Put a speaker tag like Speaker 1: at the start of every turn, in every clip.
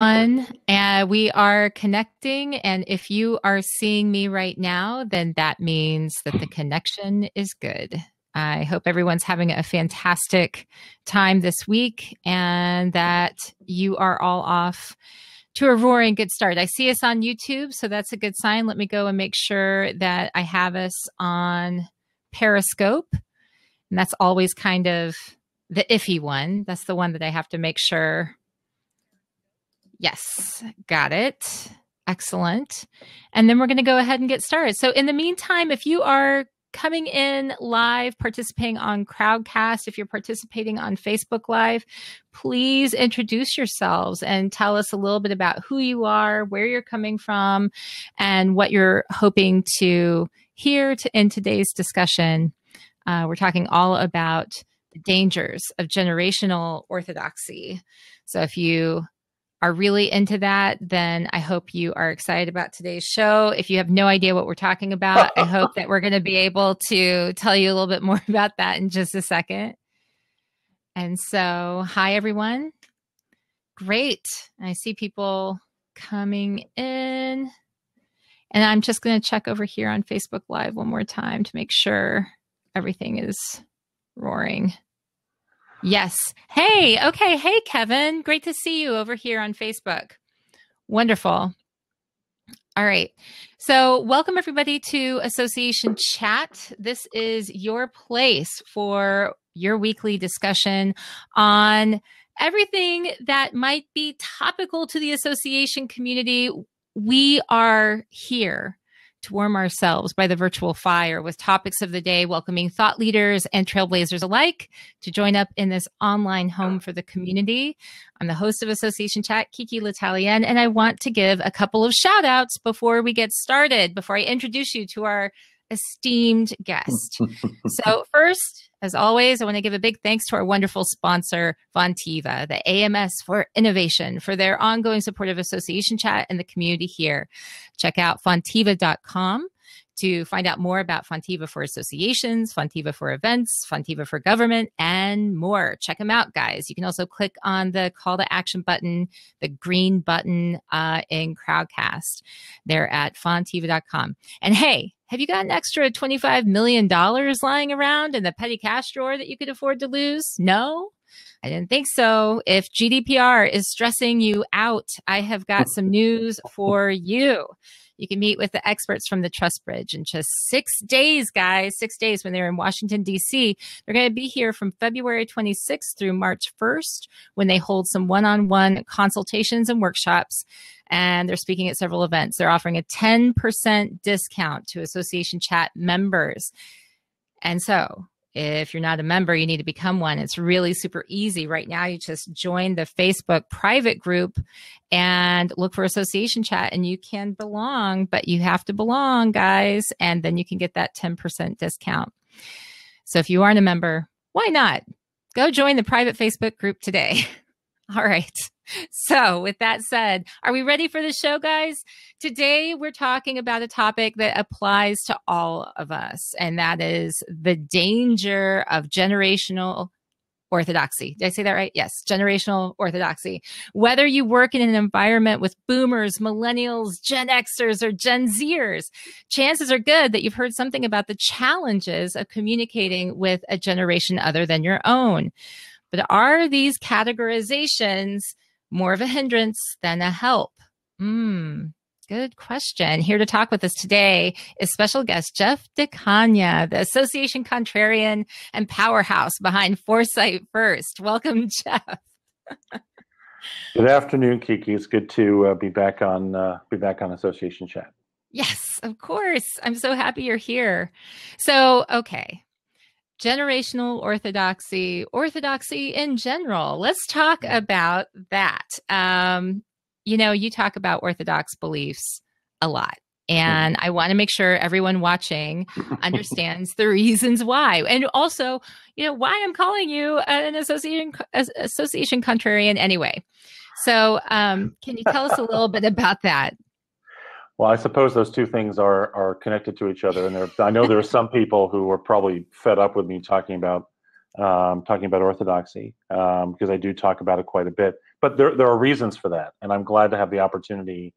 Speaker 1: And we are connecting. And if you are seeing me right now, then that means that the connection is good. I hope everyone's having a fantastic time this week and that you are all off to a roaring good start. I see us on YouTube, so that's a good sign. Let me go and make sure that I have us on Periscope. And that's always kind of the iffy one. That's the one that I have to make sure. Yes, got it. Excellent. And then we're going to go ahead and get started. So in the meantime, if you are coming in live, participating on Crowdcast, if you're participating on Facebook Live, please introduce yourselves and tell us a little bit about who you are, where you're coming from, and what you're hoping to hear in today's discussion. We're talking all about the dangers of generational orthodoxy. So if you are really into that, then I hope you are excited about today's show. If you have no idea what we're talking about, I hope that we're going to be able to tell you a little bit more about that in just a second. And so, hi, everyone. Great. I see people coming in. And I'm just going to check over here on Facebook Live one more time to make sure everything is roaring. Yes. Hey, okay. Hey, Kevin. Great to see you over here on Facebook. Wonderful. All right. So welcome everybody to Association Chat. This is your place for your weekly discussion on everything that might be topical to the association community. We are here to warm ourselves by the virtual fire with topics of the day, welcoming thought leaders and trailblazers alike to join up in this online home for the community. I'm the host of Association Chat, Kiki L'Italienne, and I want to give a couple of shout outs before we get started, before I introduce you to our esteemed guest. So first, as always, I want to give a big thanks to our wonderful sponsor, Fontiva, the AMS for Innovation, for their ongoing support of Association Chat and the community here. Check out fontiva.com to find out more about Fontiva for associations, Fontiva for events, Fontiva for government, and more. Check them out, guys. You can also click on the call to action button, the green button in Crowdcast. They're at fontiva.com. And hey, have you got an extra $25 million lying around in the petty cash drawer that you could afford to lose? No? I didn't think so. If GDPR is stressing you out, I have got some news for you. You can meet with the experts from the Trust Bridge in just 6 days, guys. 6 days when they're in Washington, D.C. They're going to be here from February 26th through March 1st when they hold some one-on-one consultations and workshops. And they're speaking at several events. They're offering a 10% discount to Association Chat members. And so if you're not a member, you need to become one. It's really super easy. Right now, you just join the Facebook private group and look for Association Chat and you can belong, but you have to belong, guys. And then you can get that 10% discount. So if you aren't a member, why not? Go join the private Facebook group today. All right. So with that said, are we ready for the show, guys? Today, we're talking about a topic that applies to all of us, and that is the danger of generational orthodoxy. Did I say that right? Yes, generational orthodoxy. Whether you work in an environment with boomers, millennials, Gen Xers, or Gen Zers, chances are good that you've heard something about the challenges of communicating with a generation other than your own. But are these categorizations more of a hindrance than a help? Good question. Here to talk with us today is special guest Jeff De-Cagna, the Association Contrarian and powerhouse behind Foresight First. Welcome, Jeff.
Speaker 2: Good afternoon, Kiki. It's good to be back on Association Chat.
Speaker 1: Yes, of course. I'm so happy you're here. So, okay. Generational orthodoxy, orthodoxy in general. Let's talk about that. You talk about orthodox beliefs a lot, and I want to make sure everyone watching understands the reasons why, and also, why I'm calling you an association contrarian anyway. So, can you tell us a little bit about that?
Speaker 2: Well, I suppose those two things are connected to each other, and I know there are some people who are probably fed up with me talking about orthodoxy because I do talk about it quite a bit. but there are reasons for that, and I'm glad to have the opportunity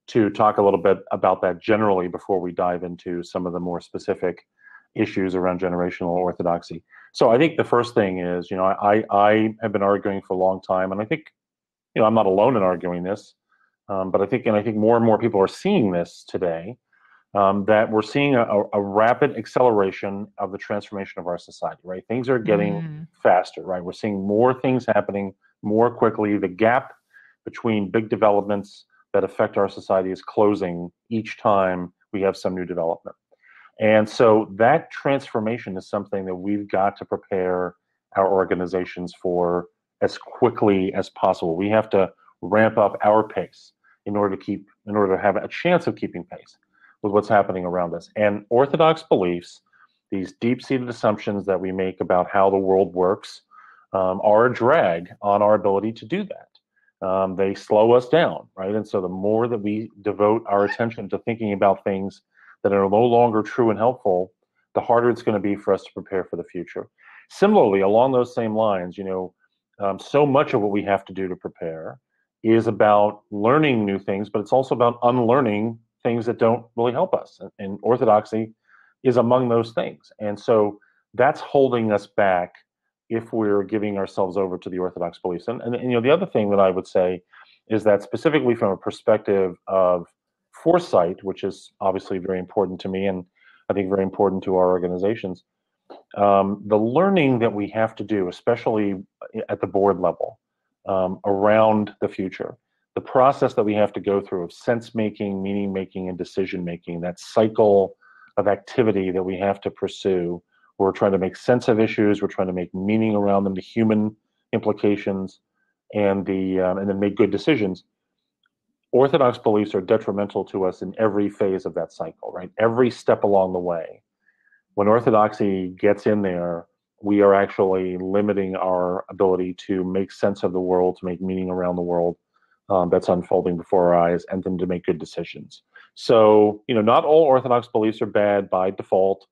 Speaker 2: to talk a little bit about that generally before we dive into some of the more specific issues around generational orthodoxy. So I think the first thing is, I have been arguing for a long time, and I think, I'm not alone in arguing this, but I think more and more people are seeing this today, that we're seeing a rapid acceleration of the transformation of our society, right? Things are getting faster, right? We're seeing more things happening more quickly. The gap between big developments that affect our society is closing each time we have some new development. And so that transformation is something that we've got to prepare our organizations for as quickly as possible. We have to ramp up our pace in order to have a chance of keeping pace with what's happening around us. And orthodox beliefs, these deep-seated assumptions that we make about how the world works, are a drag on our ability to do that. They slow us down, right? And so the more that we devote our attention to thinking about things that are no longer true and helpful, the harder it's going to be for us to prepare for the future. Similarly, along those same lines, so much of what we have to do to prepare is about learning new things, but it's also about unlearning things that don't really help us. And orthodoxy is among those things. And so that's holding us back if we're giving ourselves over to the orthodox beliefs. And the other thing that I would say is that specifically from a perspective of foresight, which is obviously very important to me and I think very important to our organizations, the learning that we have to do, especially at the board level, around the future, the process that we have to go through of sense-making, meaning-making, and decision-making, that cycle of activity that we have to pursue. We're trying to make sense of issues, we're trying to make meaning around them, the human implications, and then make good decisions. Orthodox beliefs are detrimental to us in every phase of that cycle, right? Every step along the way. When orthodoxy gets in there, we are actually limiting our ability to make sense of the world, to make meaning around the world that's unfolding before our eyes, and then to make good decisions. So, not all orthodox beliefs are bad by default.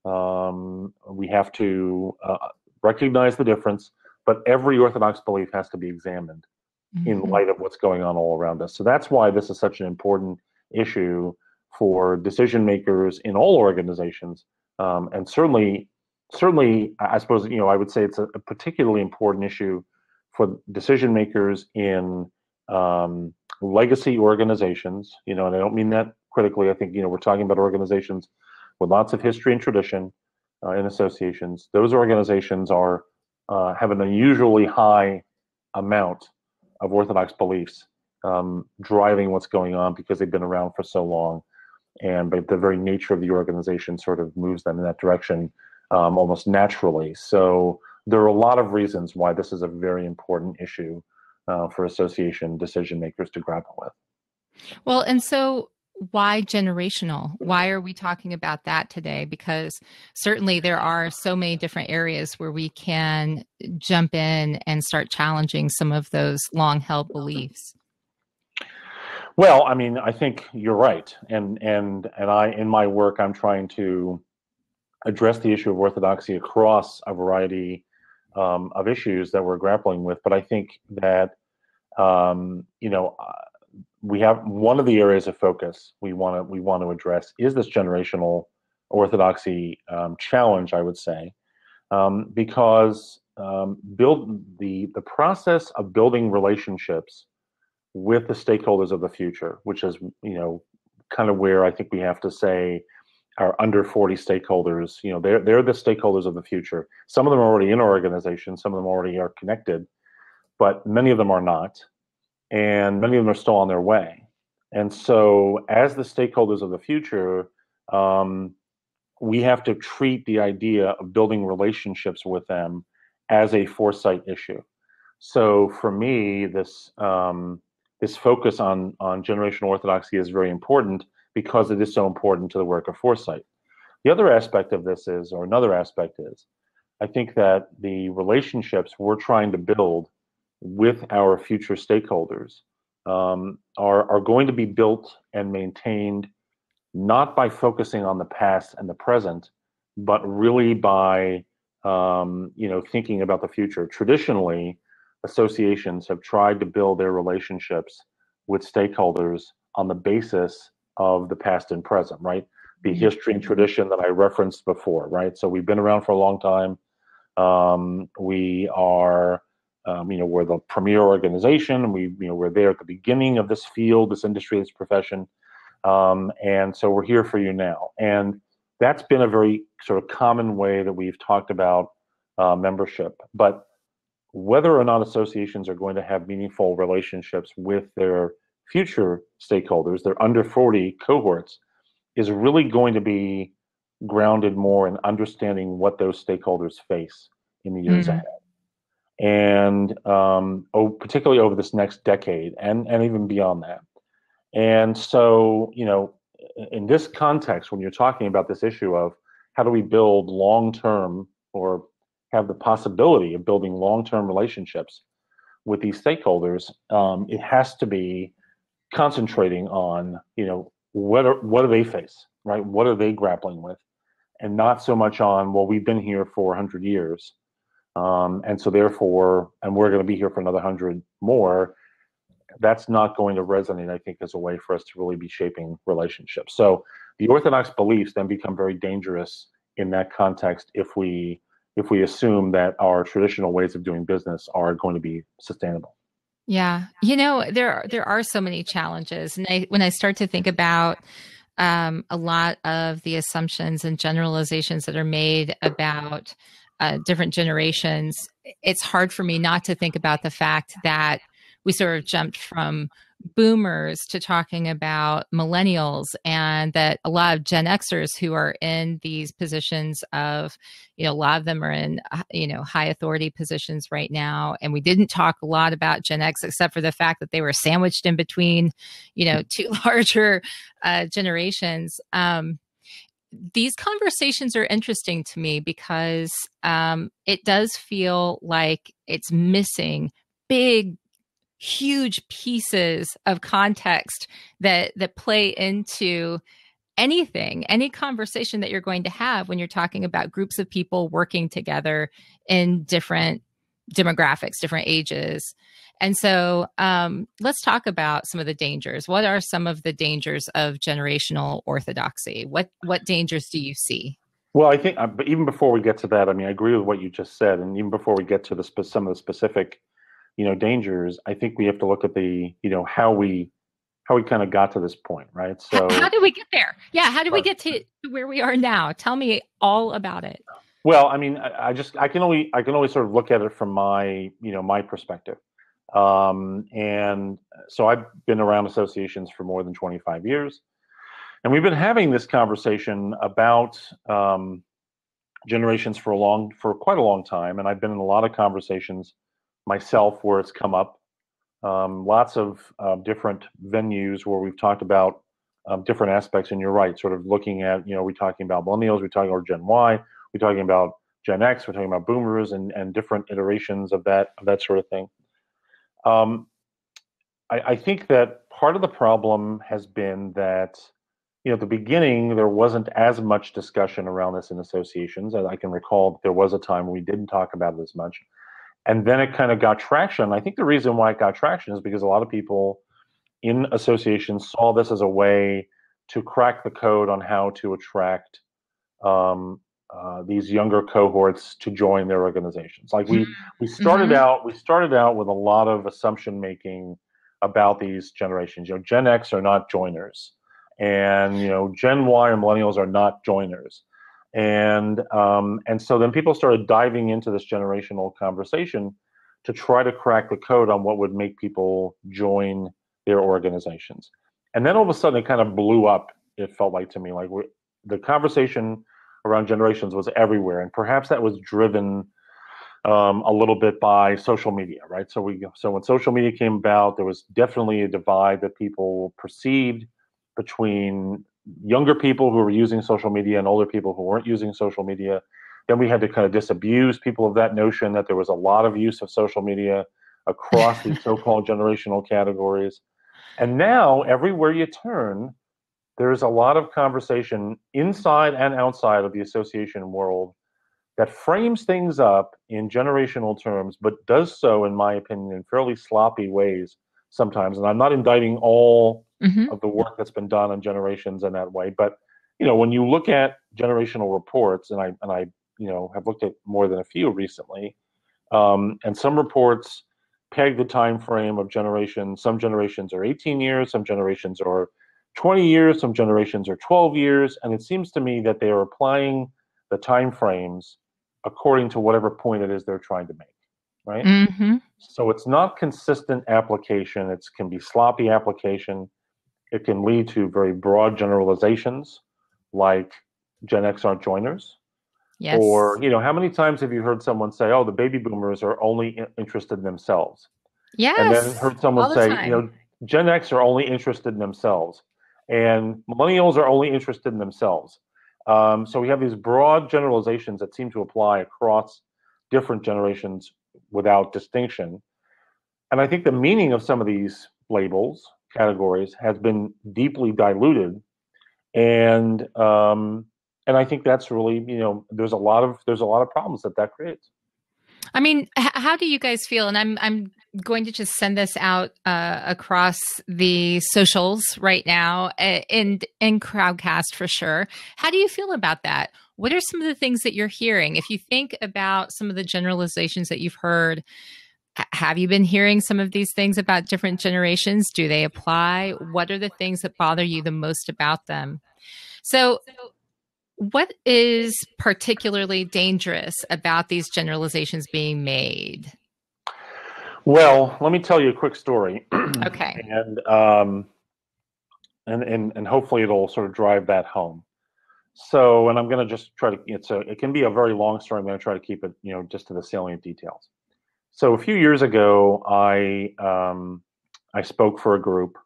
Speaker 2: We have to recognize the difference, but every orthodox belief has to be examined in light of what's going on all around us. So that's why this is such an important issue for decision makers in all organizations. And certainly, I suppose, I would say it's a particularly important issue for decision makers in legacy organizations, and I don't mean that critically. I think, we're talking about organizations with lots of history and tradition in associations. Those organizations have an unusually high amount of orthodox beliefs driving what's going on because they've been around for so long, and the very nature of the organization sort of moves them in that direction almost naturally. So there are a lot of reasons why this is a very important issue for association decision makers to grapple with.
Speaker 1: Well, and so why generational? Why are we talking about that today? Because certainly there are so many different areas where we can jump in and start challenging some of those long-held beliefs.
Speaker 2: Well, I mean, I think you're right, and I, in my work, I'm trying to address the issue of orthodoxy across a variety of issues that we're grappling with. But I think that we have one of the areas of focus we want to address is this generational orthodoxy challenge, I would say, because the process of building relationships with the stakeholders of the future, which is kind of where I think we have to say our under 40 stakeholders, they're the stakeholders of the future. Some of them are already in our organization, some of them already are connected, but many of them are not. And many of them are still on their way. And so as the stakeholders of the future, we have to treat the idea of building relationships with them as a foresight issue. So for me, this focus on generational orthodoxy is very important because it is so important to the work of foresight. The other aspect of this is, or another aspect is, I think that the relationships we're trying to build with our future stakeholders are going to be built and maintained not by focusing on the past and the present, but really by thinking about the future. Traditionally, associations have tried to build their relationships with stakeholders on the basis of the past and present, right? The history and tradition that I referenced before, right? So we've been around for a long time. We are, we're the premier organization. We're there at the beginning of this field, this industry, this profession. And so we're here for you now. And that's been a very sort of common way that we've talked about membership. But whether or not associations are going to have meaningful relationships with their future stakeholders, their under 40 cohorts, is really going to be grounded more in understanding what those stakeholders face in the years ahead. And particularly over this next decade and even beyond that. And so, in this context, when you're talking about this issue of how do we build long-term or have the possibility of building long-term relationships with these stakeholders, it has to be concentrating on, what do they face, right? What are they grappling with? And not so much on, well, we've been here for 100 years. And so therefore, and we're going to be here for another 100 more. That's not going to resonate, I think, as a way for us to really be shaping relationships. So the orthodox beliefs then become very dangerous in that context if we assume that our traditional ways of doing business are going to be sustainable.
Speaker 1: Yeah. There are so many challenges. And when I start to think about a lot of the assumptions and generalizations that are made about different generations, it's hard for me not to think about the fact that we sort of jumped from boomers to talking about millennials, and that a lot of Gen Xers who are in these positions of, a lot of them are in, high authority positions right now. And we didn't talk a lot about Gen X, except for the fact that they were sandwiched in between, two larger generations. These conversations are interesting to me because it does feel like it's missing big, huge pieces of context that play into any conversation that you're going to have when you're talking about groups of people working together in different demographics, different ages. And so let's talk about some of the dangers. What are some of the dangers of generational orthodoxy? What dangers do you see?
Speaker 2: Well, I think, but even before we get to that, I agree with what you just said. And even before we get to some of the specific dangers, I think we have to look at the, how we kind of got to this point, right? So
Speaker 1: how did we get there? Yeah. How did we get to where we are now? Tell me all about it.
Speaker 2: Well, I can only sort of look at it from my, my perspective. And so I've been around associations for more than 25 years, and we've been having this conversation about, generations for quite a long time. And I've been in a lot of conversations myself where it's come up, lots of different venues where we've talked about different aspects. And you're right, sort of looking at, we're talking about millennials, we're talking about Gen Y, we're talking about Gen X, we're talking about boomers, and different iterations of that sort of thing. I think that part of the problem has been that, at the beginning, there wasn't as much discussion around this in associations. As I can recall, there was a time when we didn't talk about it as much. And then it kind of got traction. I think the reason why it got traction is because a lot of people in associations saw this as a way to crack the code on how to attract these younger cohorts to join their organizations. Like we started out with a lot of assumption making about these generations. Gen X are not joiners, and Gen Y or millennials are not joiners. And so then people started diving into this generational conversation to try to crack the code on what would make people join their organizations. And then all of a sudden it kind of blew up, it felt like to me. Like the conversation around generations was everywhere. And perhaps that was driven a little bit by social media, right? So when social media came about, there was definitely a divide that people perceived between younger people who were using social media and older people who weren't using social media. Then we had to kind of disabuse people of that notion that there was a lot of use of social media across these so-called generational categories. And now everywhere you turn, there's a lot of conversation inside and outside of the association world that frames things up in generational terms, but does so, in my opinion, in fairly sloppy ways sometimes. And I'm not indicting all
Speaker 1: Mm-hmm.
Speaker 2: of the work that's been done on generations in that way, but when you look at generational reports, and I have looked at more than a few recently, and some reports peg the time frame of generations. Some generations are 18 years, some generations are 20 years, some generations are 12 years, and it seems to me that they are applying the time frames according to whatever point it is they're trying to make, right?
Speaker 1: Mm-hmm.
Speaker 2: So it's not consistent application. It can be sloppy application. It can lead to very broad generalizations, like Gen X aren't joiners.
Speaker 1: Yes.
Speaker 2: Or, how many times have you heard someone say, oh, the baby boomers are only interested in themselves? And then
Speaker 1: Yes.
Speaker 2: heard someone
Speaker 1: All the
Speaker 2: say,
Speaker 1: time.
Speaker 2: Gen X are only interested in themselves. And millennials are only interested in themselves. So we have these broad generalizations that seem to apply across different generations without distinction. And I think the meaning of some of these labels, categories, has been deeply diluted. And I think that's really, there's a lot of problems that creates.
Speaker 1: I mean, how do you guys feel? And I'm going to just send this out across the socials right now, in Crowdcast for sure. How do you feel about that? What are some of the things that you're hearing? If you think about some of the generalizations that you've heard, have you been hearing some of these things about different generations? Do they apply? What are the things that bother you the most about them? So, what is particularly dangerous about these generalizations being made?
Speaker 2: Well, let me tell you a quick story.
Speaker 1: Okay.
Speaker 2: And hopefully it'll sort of drive that home. So, and I'm going to just try to, it can be a very long story. I'm going to try to keep it, just to the salient details. So a few years ago, I spoke for a group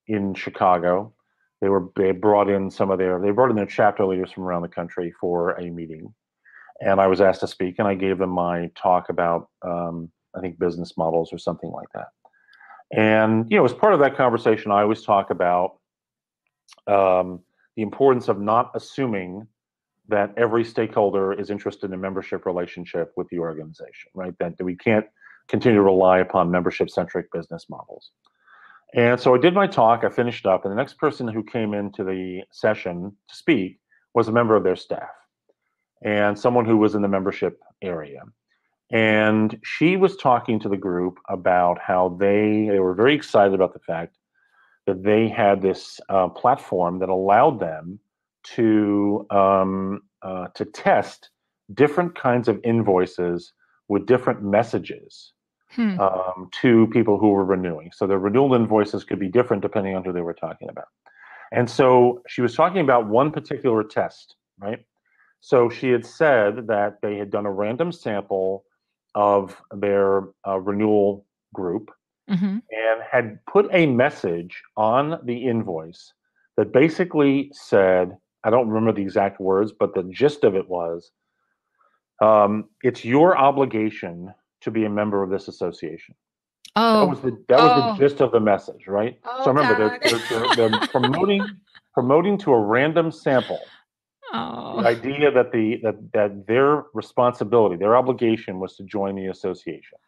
Speaker 2: in Chicago. They brought in their chapter leaders from around the country for a meeting, and I was asked to speak, and I gave them my talk about I think business models or something like that. And as part of that conversation, I always talk about the importance of not assuming that every stakeholder is interested in a membership relationship with the organization, right? That we can't continue to rely upon membership-centric business models. And so I did my talk, I finished up, and the next person who came into the session to speak was a member of their staff and someone who was in the membership area. And she was talking to the group about how they were very excited about the fact that they had this platform that allowed them to test different kinds of invoices with different messages to people who were renewing. So the renewal invoices could be different depending on who they were talking about. And so she was talking about one particular test, right? So she had said that they had done a random sample of their renewal group,
Speaker 1: Mm-hmm.
Speaker 2: and had put a message on the invoice that basically said, I don't remember the exact words, but the gist of it was, it's your obligation to be a member of this association.
Speaker 1: Oh.
Speaker 2: That was the gist of the message, right?
Speaker 1: Oh,
Speaker 2: So remember,
Speaker 1: God.
Speaker 2: they're promoting to a random sample
Speaker 1: Oh.
Speaker 2: the idea that their responsibility, their obligation, was to join the association.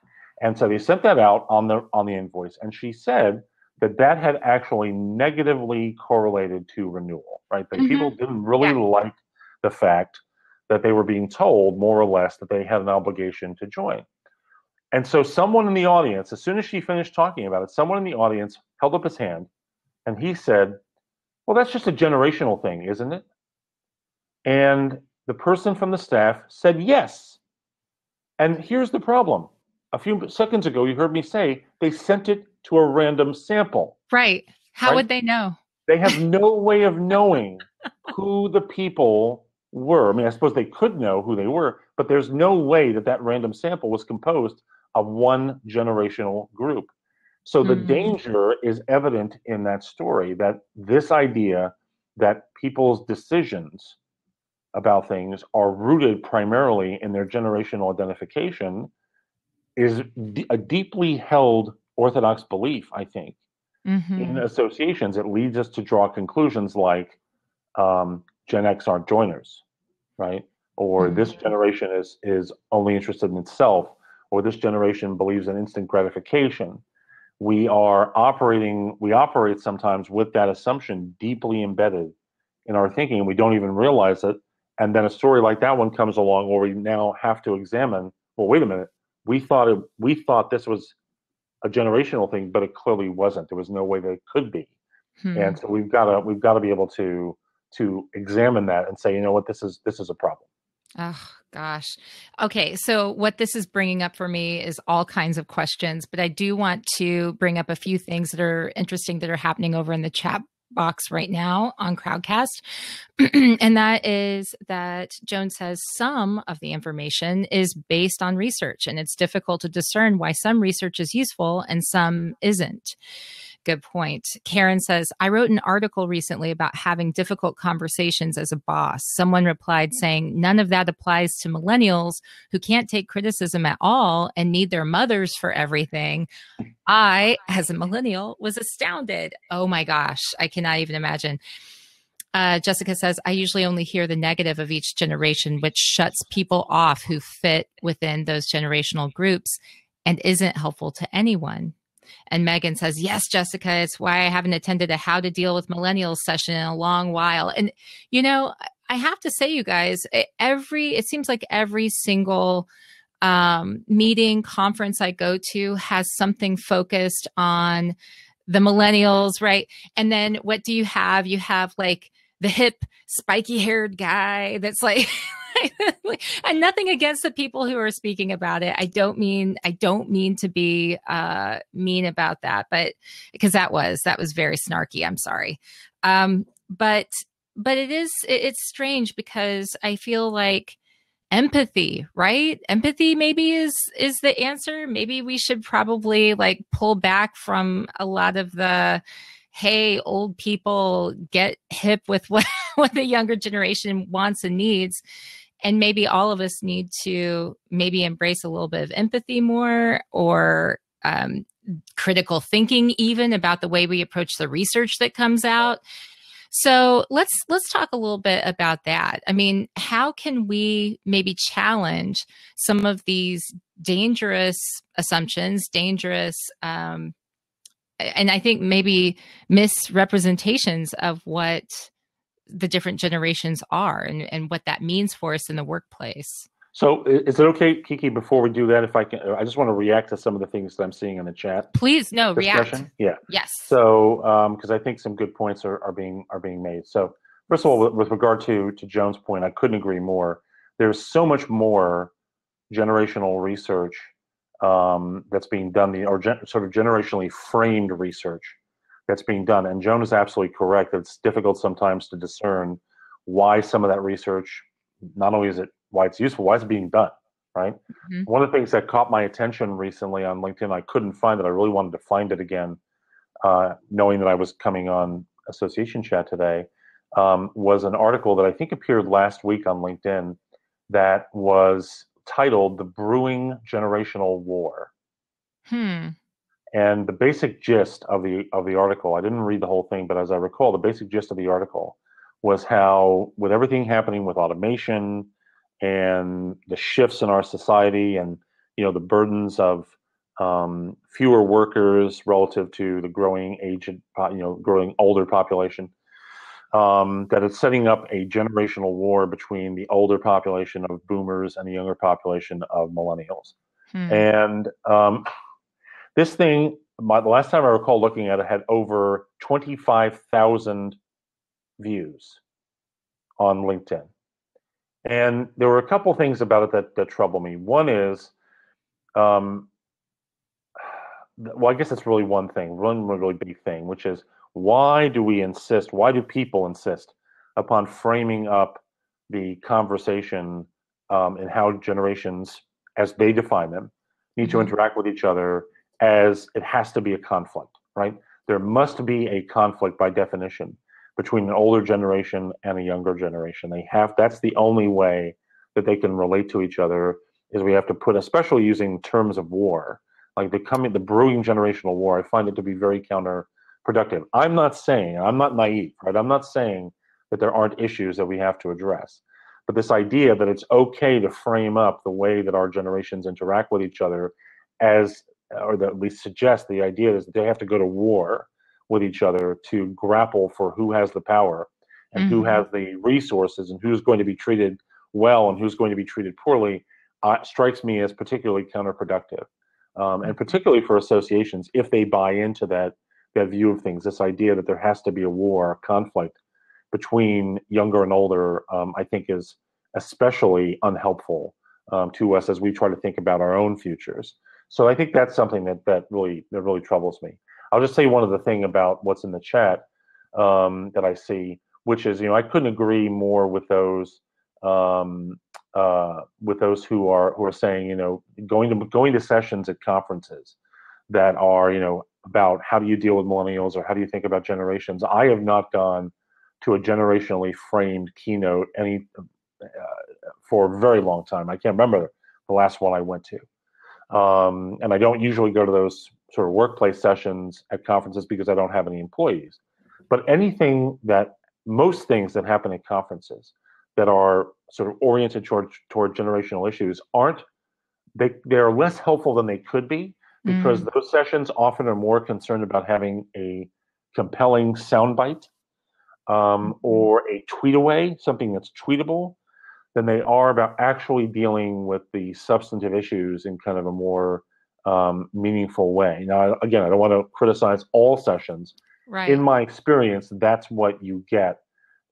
Speaker 2: And so they sent that out on the invoice, and she said that had actually negatively correlated to renewal, right? That people didn't really like the fact that they were being told, more or less, that they had an obligation to join. And so someone in the audience, as soon as she finished talking about it, someone in the audience held up his hand, and he said, well, that's just a generational thing, isn't it? And the person from the staff said yes. And here's the problem. A few seconds ago, you heard me say they sent it to a random sample.
Speaker 1: Right. How would they know?
Speaker 2: They have no way of knowing who the people were. I mean, I suppose they could know who they were, but there's no way that random sample was composed of one generational group. So the danger is evident in that story, that this idea that people's decisions about things are rooted primarily in their generational identification is a deeply held Orthodox belief, I think. In associations, it leads us to draw conclusions like Gen X aren't joiners, right? Or this generation is only interested in itself, or this generation believes in instant gratification. We operate sometimes with that assumption deeply embedded in our thinking, and we don't even realize it. And then a story like that one comes along where we now have to examine, well, wait a minute, we thought this was a generational thing, but it clearly wasn't. There was no way that it could be. And so we've got to be able to examine that and say, you know what, this is a problem.
Speaker 1: Oh, gosh. Okay. So what this is bringing up for me is all kinds of questions, but I do want to bring up a few things that are interesting that are happening over in the chat box right now on Crowdcast. And that is that Joan says some of the information is based on research, and it's difficult to discern why some research is useful and some isn't. Good point. Karen says, I wrote an article recently about having difficult conversations as a boss. Someone replied saying, none of that applies to millennials who can't take criticism at all and need their mothers for everything. I, as a millennial, was astounded. Oh my gosh, I cannot even imagine. Jessica says, I usually only hear the negative of each generation, which shuts people off who fit within those generational groups and isn't helpful to anyone. And Megan says, yes, Jessica, it's why I haven't attended a How to Deal with Millennials session in a long while. And, you know, I have to say, you guys, it seems like every single meeting, conference I go to has something focused on the millennials, right? And then what do you have? You have like the hip, spiky haired guy that's like, and nothing against the people who are speaking about it. I don't mean to be mean about that, but because that was very snarky. I'm sorry. But it's strange because I feel like empathy, right? Empathy maybe is the answer. Maybe we should probably like pull back from a lot of the, hey, old people, get hip with what the younger generation wants and needs. And maybe all of us need to maybe embrace a little bit of empathy more, or critical thinking even about the way we approach the research that comes out. So let's talk a little bit about that. I mean, how can we maybe challenge some of these dangerous assumptions, and I think maybe misrepresentations of what the different generations are and what that means for us in the workplace?
Speaker 2: So is it okay, Kiki, before we do that, if I can, I just want to react to some of the things that I'm seeing in the chat.
Speaker 1: Please, no,
Speaker 2: discussion.
Speaker 1: React.
Speaker 2: Yeah.
Speaker 1: Yes.
Speaker 2: So, because I think some good points are being made. So first of all, with regard to Joan's point, I couldn't agree more. There's so much more generational research that's being done, sort of generationally framed research that's being done. And Joan is absolutely correct that it's difficult sometimes to discern why some of that research, not only is it why it's useful, why it's being done, right? Mm-hmm. One of the things that caught my attention recently on LinkedIn, I couldn't find it. I really wanted to find it again, knowing that I was coming on Association Chat today, was an article that I think appeared last week on LinkedIn that was titled "The Brewing Generational War." And the basic gist of the article, I didn't read the whole thing, but as I recall, the basic gist of the article was how, with everything happening with automation and the shifts in our society, and the burdens of fewer workers relative to the growing growing older population, that it's setting up a generational war between the older population of boomers and the younger population of millennials. And this thing, the last time I recall looking at it, had over 25,000 views on LinkedIn. And there were a couple things about it that trouble me. One is, well, I guess it's really one really big thing, which is, why do people insist upon framing up the conversation and how generations, as they define them, need to interact with each other, as it has to be a conflict, right? There must be a conflict by definition between an older generation and a younger generation. That's the only way that they can relate to each other, is we have to put, especially using terms of war, like the brewing generational war. I find it to be very counterproductive. I'm not naive, right? I'm not saying that there aren't issues that we have to address, But this idea that it's okay to frame up the way that our generations interact with each other as, or that at least suggest the idea is that they have to go to war with each other to grapple for who has the power and who has the resources and who's going to be treated well and who's going to be treated poorly, strikes me as particularly counterproductive. And particularly for associations, if they buy into that view of things, this idea that there has to be a war, a conflict between younger and older, I think is especially unhelpful to us as we try to think about our own futures. So I think that's something that really troubles me. I'll just say one other thing about what's in the chat that I see, which is, I couldn't agree more with those who are saying, going to sessions at conferences that are, about how do you deal with millennials or how do you think about generations. I have not gone to a generationally framed keynote for a very long time. I can't remember the last one I went to. And I don't usually go to those sort of workplace sessions at conferences because I don't have any employees. But most things that happen at conferences that are sort of oriented toward generational issues they're less helpful than they could be, because those sessions often are more concerned about having a compelling soundbite or a tweet away, something that's tweetable, than they are about actually dealing with the substantive issues in kind of a more meaningful way. Now, again, I don't want to criticize all sessions.
Speaker 1: Right.
Speaker 2: In my experience, that's what you get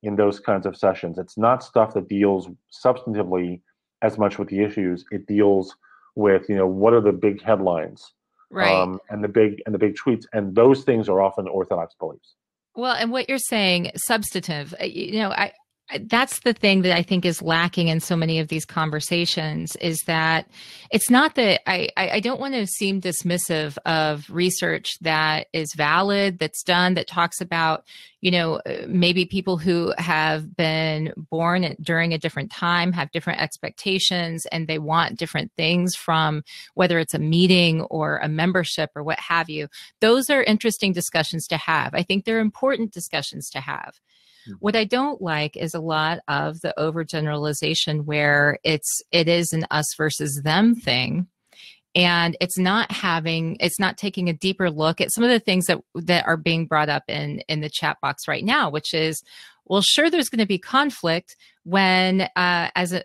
Speaker 2: in those kinds of sessions. It's not stuff that deals substantively as much with the issues. It deals with, what are the big headlines,
Speaker 1: right,
Speaker 2: and the big tweets, and those things are often orthodox beliefs.
Speaker 1: Well, and what you're saying, substantive, that's the thing that I think is lacking in so many of these conversations, is that it's not that I don't want to seem dismissive of research that is valid, that's done, that talks about, maybe people who have been born during a different time have different expectations and they want different things from whether it's a meeting or a membership or what have you. Those are interesting discussions to have. I think they're important discussions to have. What I don't like is a lot of the overgeneralization where it is an us versus them thing. And it's not taking a deeper look at some of the things that are being brought up in the chat box right now, which is, well, sure, there's going to be conflict when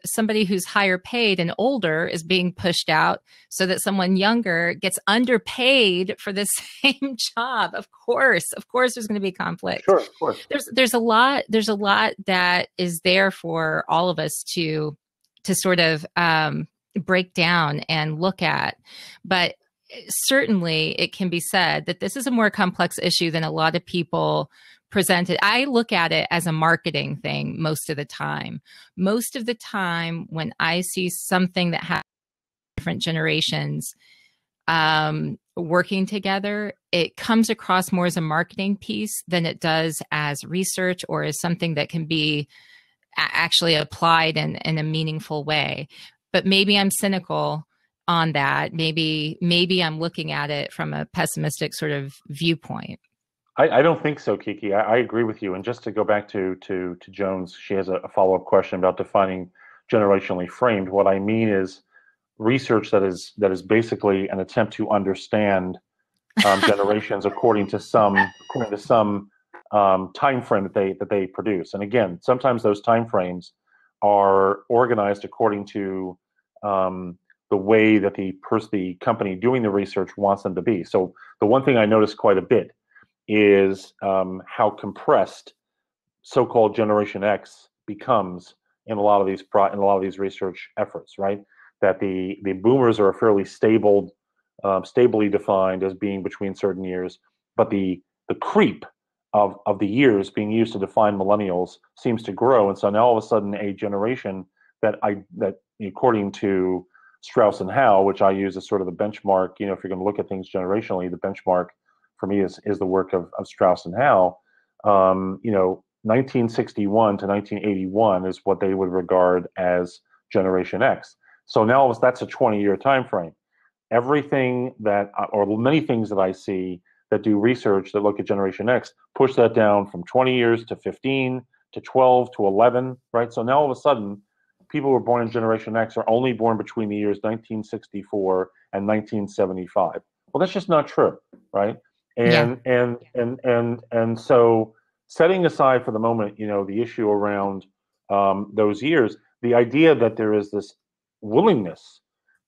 Speaker 1: somebody who's higher paid and older is being pushed out so that someone younger gets underpaid for the same job. Of course, there's going to be conflict.
Speaker 2: Sure, of course.
Speaker 1: There's a lot that is there for all of us to sort of break down and look at. But certainly it can be said that this is a more complex issue than a lot of people present it. I look at it as a marketing thing most of the time. Most of the time when I see something that has different generations working together, it comes across more as a marketing piece than it does as research or as something that can be actually applied in a meaningful way. But maybe I'm cynical on that. Maybe I'm looking at it from a pessimistic sort of viewpoint.
Speaker 2: I don't think so, Kiki. I agree with you. And just to go back to Jones, she has a follow-up question about defining generationally framed. What I mean is research that is basically an attempt to understand generations according to some time frame that they produce. And again, sometimes those time frames are organized according to the way that the company doing the research wants them to be. So the one thing I notice quite a bit is how compressed so-called Generation X becomes in a lot of these research efforts, right? That the boomers are fairly stably defined as being between certain years, but the creep of the years being used to define millennials seems to grow, and so now all of a sudden a generation that according to Strauss and Howe, which I use as sort of the benchmark, if you're going to look at things generationally, the benchmark for me is the work of Strauss and Howe. 1961 to 1981 is what they would regard as Generation X. So now that's a 20-year time frame. Everything or many things that I see that do research that look at Generation X push that down from 20 years to 15 to 12 to 11, right? So now all of a sudden people who were born in Generation X are only born between the years 1964 and 1975. Well, that's just not true, right?
Speaker 1: Yeah.
Speaker 2: And so, setting aside for the moment, the issue around those years, the idea that there is this willingness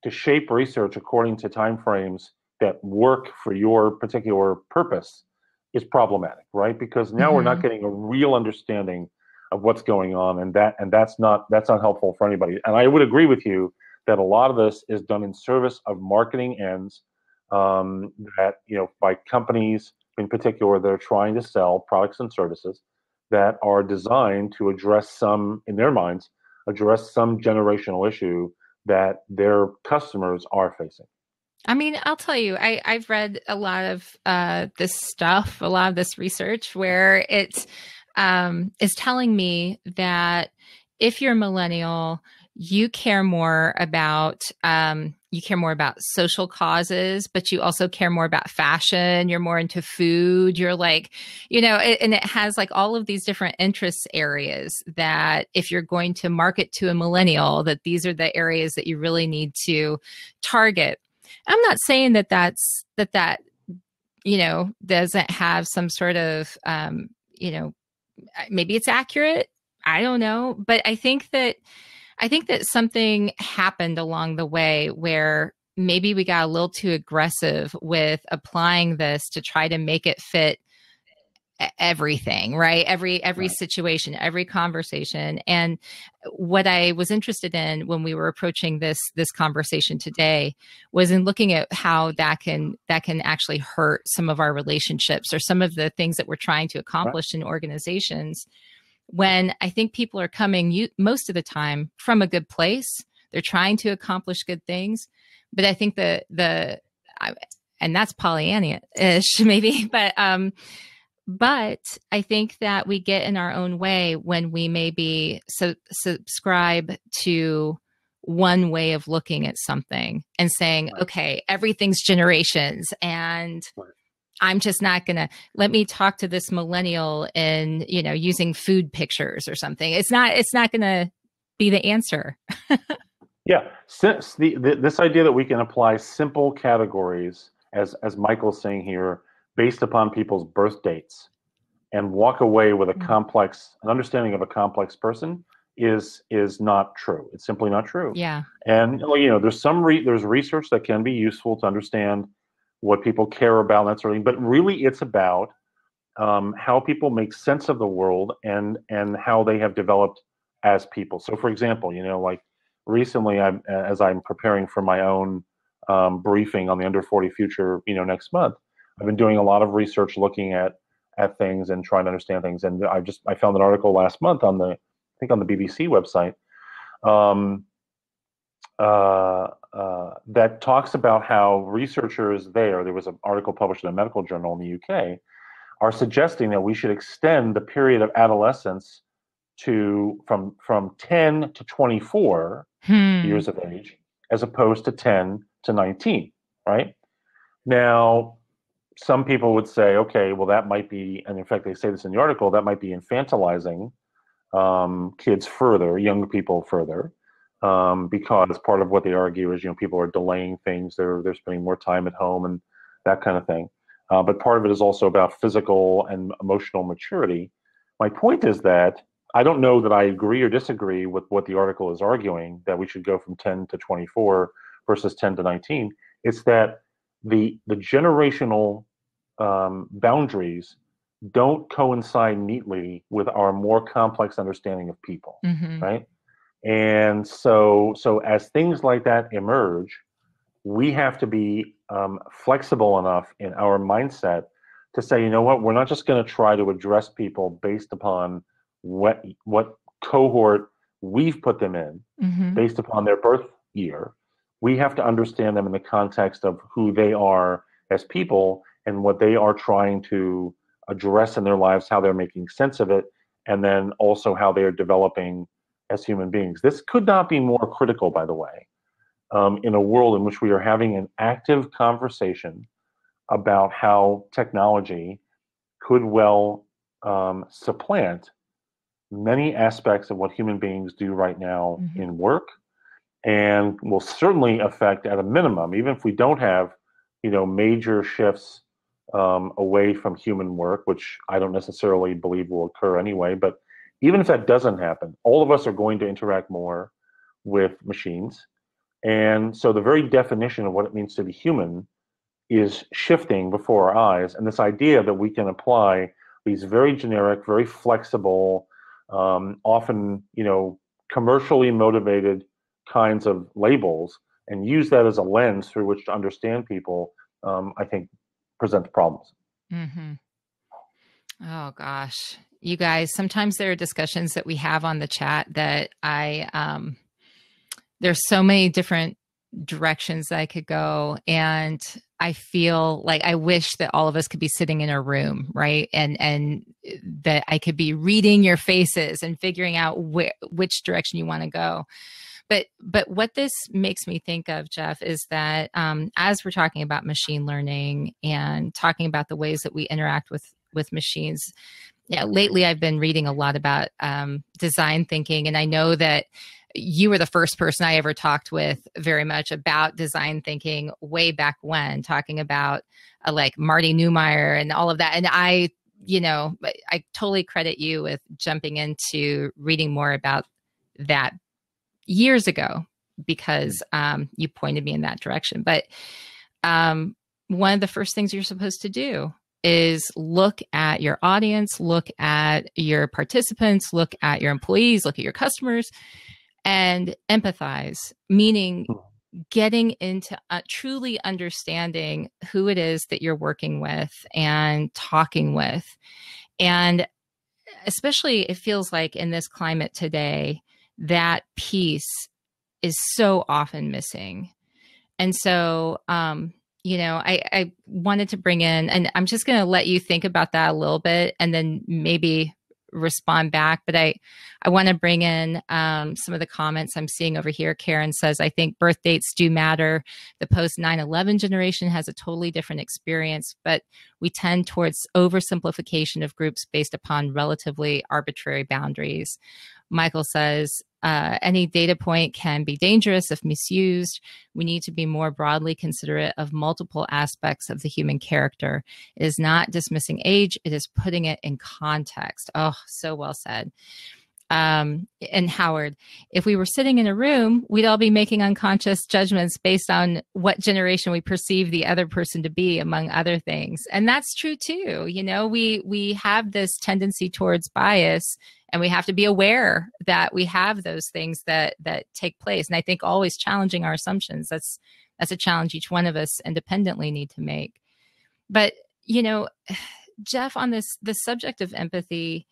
Speaker 2: to shape research according to timeframes that work for your particular purpose is problematic, right? Because now we're not
Speaker 1: Hmm.
Speaker 2: getting a real understanding of what's going on, and that's not helpful for anybody. And I would agree with you that a lot of this is done in service of marketing ends, that by companies in particular that are trying to sell products and services that are designed to address in their minds, address some generational issue that their customers are facing.
Speaker 1: I mean, I'll tell you, I've read a lot of this stuff, a lot of this research where it is telling me that if you're a millennial, you care more about social causes, but you also care more about fashion. You're more into food. You're like, and it has like all of these different interest areas that if you're going to market to a millennial, that these are the areas that you really need to target. I'm not saying that doesn't have some sort of, maybe it's accurate. I don't know. But I think that something happened along the way where maybe we got a little too aggressive with applying this to try to make it fit everything, right? Every
Speaker 2: Right.
Speaker 1: situation, every conversation. And what I was interested in when we were approaching this conversation today was in looking at how that can actually hurt some of our relationships or some of the things that we're trying to
Speaker 2: Right.
Speaker 1: accomplish in organizations, when I think people are coming most of the time from a good place. They're trying to accomplish good things. But I think and that's Pollyanna-ish maybe, but I think that we get in our own way when we maybe subscribe to one way of looking at something and saying,
Speaker 2: Right.
Speaker 1: okay, everything's generations, and
Speaker 2: Right.
Speaker 1: I'm just not going to let me talk to this millennial in, using food pictures or something. It's not going to be the answer.
Speaker 2: Yeah, since this idea that we can apply simple categories, as Michael's saying here, based upon people's birth dates, and walk away with an understanding of a complex person is not true. It's simply not true.
Speaker 1: Yeah.
Speaker 2: And there's research that can be useful to understand what people care about and that sort of thing. But really, it's about how people make sense of the world and how they have developed as people. So, for example, like recently, as I'm preparing for my own briefing on the under 40 future, next month, I've been doing a lot of research looking at things and trying to understand things. And I found an article last month on the BBC website that talks about how researchers there was an article published in a medical journal in the UK, are suggesting that we should extend the period of adolescence from 10 to 24
Speaker 1: Hmm.
Speaker 2: years of age, as opposed to 10 to 19, right? Now, some people would say, okay, well, that might be, and in fact, they say this in the article, that might be infantilizing kids further, young people further, because part of what they argue is, people are delaying things, they're spending more time at home and that kind of thing. But part of it is also about physical and emotional maturity. My point is that I don't know that I agree or disagree with what the article is arguing, that we should go from 10 to 24 versus 10 to 19. It's that the generational boundaries don't coincide neatly with our more complex understanding of people,
Speaker 1: Mm-hmm.
Speaker 2: right? And so as things like that emerge, we have to be flexible enough in our mindset to say, you know what, we're not just going to try to address people based upon what cohort we've put them in,
Speaker 1: Mm-hmm.
Speaker 2: based upon their birth year. We have to understand them in the context of who they are as people and what they are trying to address in their lives, how they're making sense of it, and then also how they are developing as human beings. This could not be more critical, by the way, in a world in which we are having an active conversation about how technology could well supplant many aspects of what human beings do right now
Speaker 1: Mm-hmm.
Speaker 2: in work, and will certainly affect, at a minimum, even if we don't have, major shifts away from human work, which I don't necessarily believe will occur anyway. But even if that doesn't happen, all of us are going to interact more with machines. And so the very definition of what it means to be human is shifting before our eyes. And this idea that we can apply these very generic, very flexible, often, commercially motivated kinds of labels and use that as a lens through which to understand people, I think presents problems.
Speaker 1: Mm-hmm. Oh gosh. You guys, sometimes there are discussions that we have on the chat that there's so many different directions that I could go. And I feel like I wish that all of us could be sitting in a room, right? And that I could be reading your faces and figuring out which direction you want to go. But what this makes me think of, Jeff, is that as we're talking about machine learning and talking about the ways that we interact with machines, lately I've been reading a lot about design thinking, and I know that you were the first person I ever talked with very much about design thinking way back when, talking about like Marty Neumeier and all of that. And I totally credit you with jumping into reading more about that years ago because you pointed me in that direction. But one of the first things you're supposed to do is look at your audience, look at your participants, look at your employees, look at your customers, and empathize, meaning getting into truly understanding who it is that you're working with and talking with. And especially it feels like in this climate today, that piece is so often missing. And so, I wanted to bring in, and I'm just going to let you think about that a little bit and then maybe respond back. But I want to bring in some of the comments I'm seeing over here. Karen says, I think birth dates do matter. The post 9/11 generation has a totally different experience, but we tend towards oversimplification of groups based upon relatively arbitrary boundaries. Michael says, any data point can be dangerous if misused. We need to be more broadly considerate of multiple aspects of the human character. It is not dismissing age, it is putting it in context. Oh, so well said. And Howard, if we were sitting in a room, we'd all be making unconscious judgments based on what generation we perceive the other person to be, among other things. And that's true too. We have this tendency towards bias, and we have to be aware that we have those things that take place. And I think always challenging our assumptions, that's a challenge each one of us independently need to make. But, Jeff, on the subject of empathy,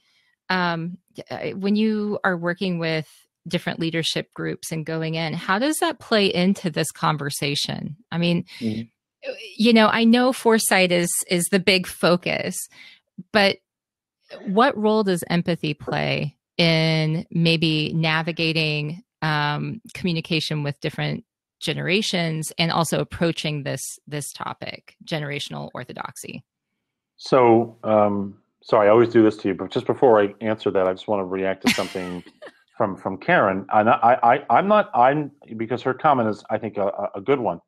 Speaker 1: when you are working with different leadership groups and going in, how does that play into this conversation? I mean, I know foresight is the big focus, but what role does empathy play in maybe navigating communication with different generations and also approaching this topic, generational orthodoxy?
Speaker 2: So, sorry, I always do this to you, but just before I answer that, I just want to react to something from Karen. And I'm because her comment is, I think, a good one.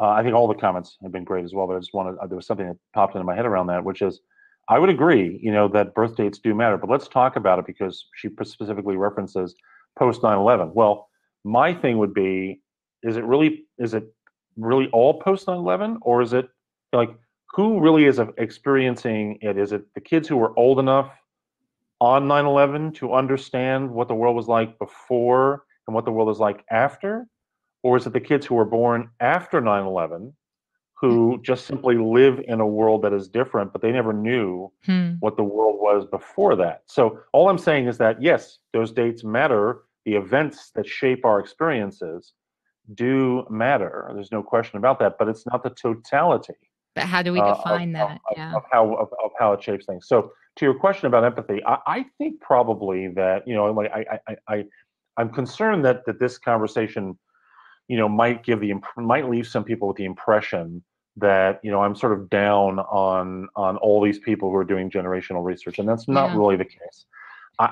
Speaker 2: I think all the comments have been great as well, but I just there was something that popped into my head around that, which is, I would agree, that birth dates do matter, but let's talk about it because she specifically references post 9/11. Well, my thing would be, is it really all post 9/11, or is it like, who really is experiencing it? Is it the kids who were old enough on 9/11 to understand what the world was like before and what the world is like after? Or is it the kids who were born after 9/11 who just simply live in a world that is different, but they never knew what the world was before that? So all I'm saying is that, yes, those dates matter. The events that shape our experiences do matter. There's no question about that, but it's not the totality.
Speaker 1: But how do we define that?
Speaker 2: Of how it shapes things. So to your question about empathy, I think probably that, I'm concerned that this conversation, might leave some people with the impression that, I'm sort of down on all these people who are doing generational research, and that's not really the case.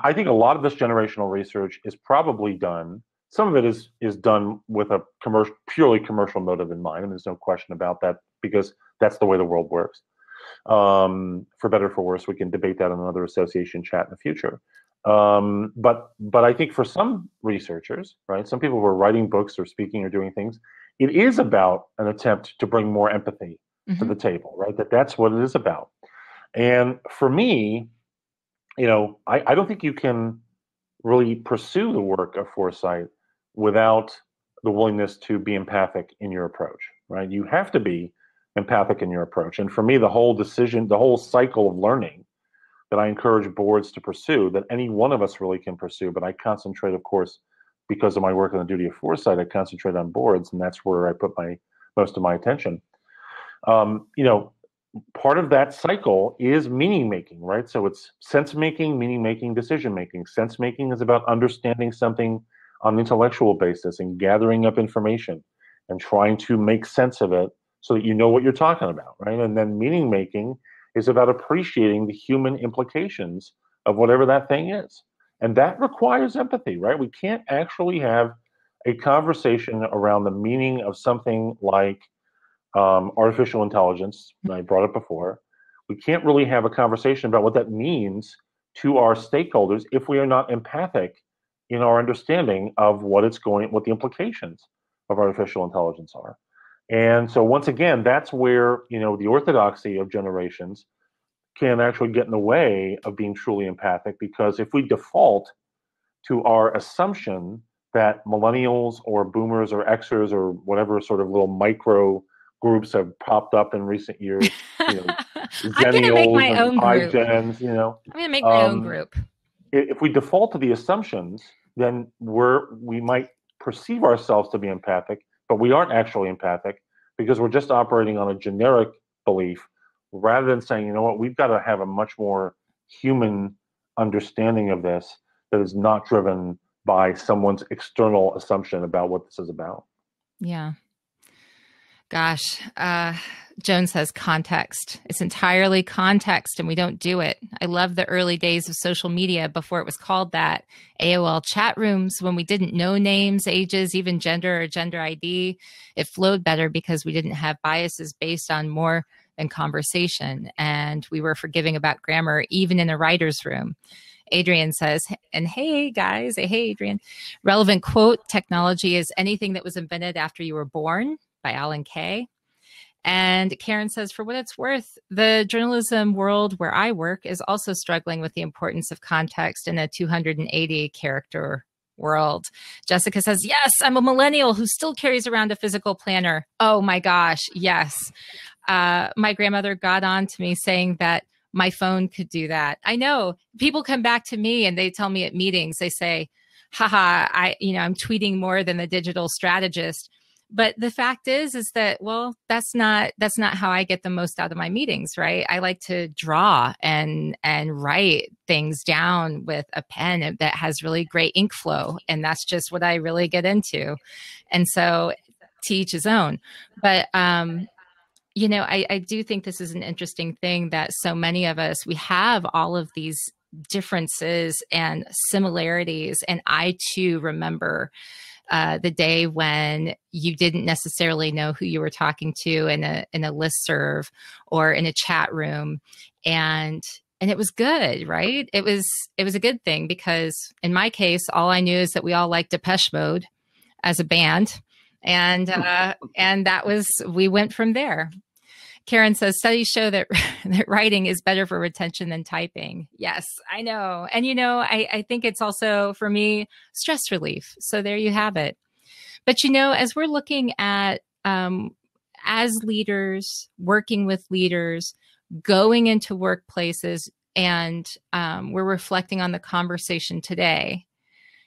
Speaker 2: I think a lot of this generational research is probably done. Some of it is done with a purely commercial motive in mind, and there's no question about that because that's the way the world works. For better or for worse, we can debate that in another association chat in the future. But I think for some researchers, right, some people who are writing books or speaking or doing things, it is about an attempt to bring more empathy to the table, right? That's what it is about. And for me, I don't think you can really pursue the work of foresight without the willingness to be empathic in your approach, right? You have to be empathic in your approach. And for me, the whole cycle of learning that I encourage boards to pursue, that any one of us really can pursue, but I concentrate, of course, because of my work on the duty of foresight, I concentrate on boards, and that's where I put most of my attention. Part of that cycle is meaning making, right? So it's sense making, meaning making, decision making. Sense making is about understanding something on an intellectual basis and gathering up information and trying to make sense of it so that you know what you're talking about, right? And then meaning making is about appreciating the human implications of whatever that thing is. And that requires empathy, right? We can't actually have a conversation around the meaning of something like artificial intelligence. I brought it before. We can't really have a conversation about what that means to our stakeholders if we are not empathic in our understanding of what the implications of artificial intelligence are. And so once again, that's where, the orthodoxy of generations can actually get in the way of being truly empathic, because if we default to our assumption that millennials or boomers or Xers or whatever sort of little micro groups have popped up in recent years,
Speaker 1: I'm going to make my own group.
Speaker 2: Gens,
Speaker 1: I'm going to make my own group.
Speaker 2: If we default to the assumptions, then we might perceive ourselves to be empathic, but we aren't actually empathic because we're just operating on a generic belief rather than saying, you know what, we've got to have a much more human understanding of this that is not driven by someone's external assumption about what this is about.
Speaker 1: Yeah. Gosh, Joan says context. It's entirely context, and we don't do it. I love the early days of social media before it was called that. AOL chat rooms, when we didn't know names, ages, even gender or gender ID. It flowed better because we didn't have biases based on more than conversation, and we were forgiving about grammar, even in a writer's room. Adrian says, and hey guys, hey Adrian, relevant quote, technology is anything that was invented after you were born, by Alan Kay. And Karen says, for what it's worth, the journalism world where I work is also struggling with the importance of context in a 280 character world. Jessica says, yes, I'm a millennial who still carries around a physical planner. Oh my gosh, yes. My grandmother got on to me saying that my phone could do that. I know people come back to me and they tell me at meetings, they say, haha, I'm tweeting more than the digital strategist. But the fact is that, well, that's not how I get the most out of my meetings, right? I like to draw and write things down with a pen that has really great ink flow. And that's just what I really get into. And so to each his own. But, I do think this is an interesting thing that so many of us, we have all of these differences and similarities. And I too remember the day when you didn't necessarily know who you were talking to in a listserv or in a chat room, and it was good, right? It was a good thing because in my case, all I knew is that we all liked Depeche Mode as a band, and we went from there. Karen says, studies show that writing is better for retention than typing. Yes, I know. And, I think it's also, for me, stress relief. So there you have it. But, as we're looking at, as leaders, working with leaders, going into workplaces, and we're reflecting on the conversation today,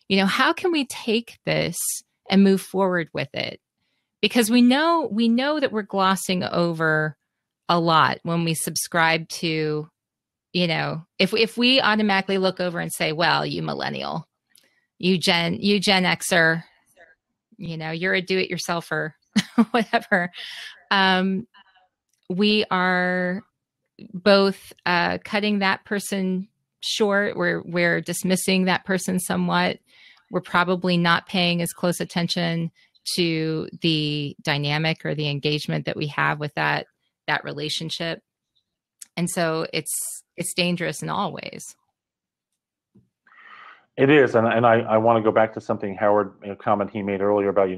Speaker 1: how can we take this and move forward with it? Because we know that we're glossing over a lot when we subscribe to, if we automatically look over and say, well, you millennial, you Gen Xer, you're a do-it-yourselfer, whatever. We are both cutting that person short. We're dismissing that person somewhat. We're probably not paying as close attention to the dynamic or the engagement that we have with that relationship. And so it's dangerous in all ways.
Speaker 2: It is, and I want to go back to something Howard, a comment he made earlier about,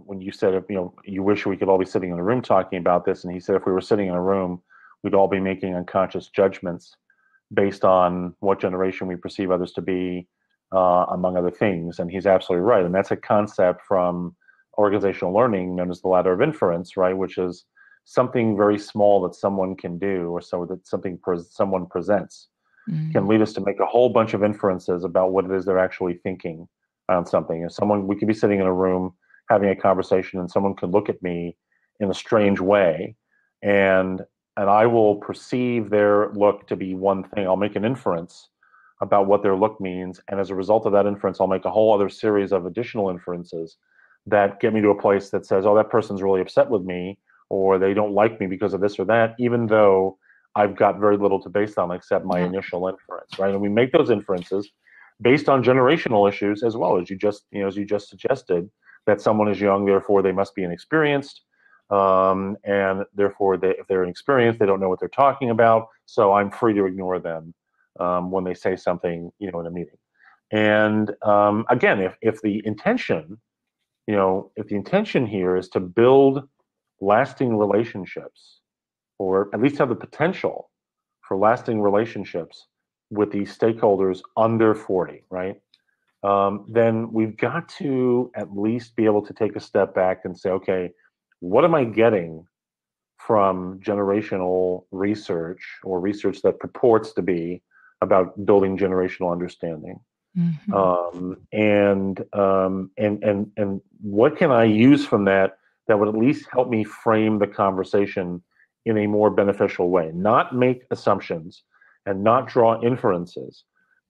Speaker 2: when you said, you wish we could all be sitting in a room talking about this, and he said if we were sitting in a room, we'd all be making unconscious judgments based on what generation we perceive others to be, among other things, and he's absolutely right, and that's a concept from organizational learning known as the ladder of inference, right, which is something very small that someone can do, or so that someone presents, can lead us to make a whole bunch of inferences about what it is they're actually thinking on something. And we could be sitting in a room having a conversation, and someone could look at me in a strange way, and I will perceive their look to be one thing. I'll make an inference about what their look means, and as a result of that inference, I'll make a whole other series of additional inferences that get me to a place that says, oh, that person's really upset with me, or they don't like me because of this or that, even though I've got very little to base on except my initial inference, right? And we make those inferences based on generational issues as well, as you just suggested, that someone is young, therefore they must be inexperienced, and therefore if they're inexperienced, they don't know what they're talking about. So I'm free to ignore them when they say something, in a meeting. And again, if the intention, here is to build lasting relationships, or at least have the potential for lasting relationships with these stakeholders under 40, right? Then we've got to at least be able to take a step back and say, okay, what am I getting from generational research, or research that purports to be about building generational understanding? Mm-hmm. And what can I use from that would at least help me frame the conversation in a more beneficial way, not make assumptions and not draw inferences,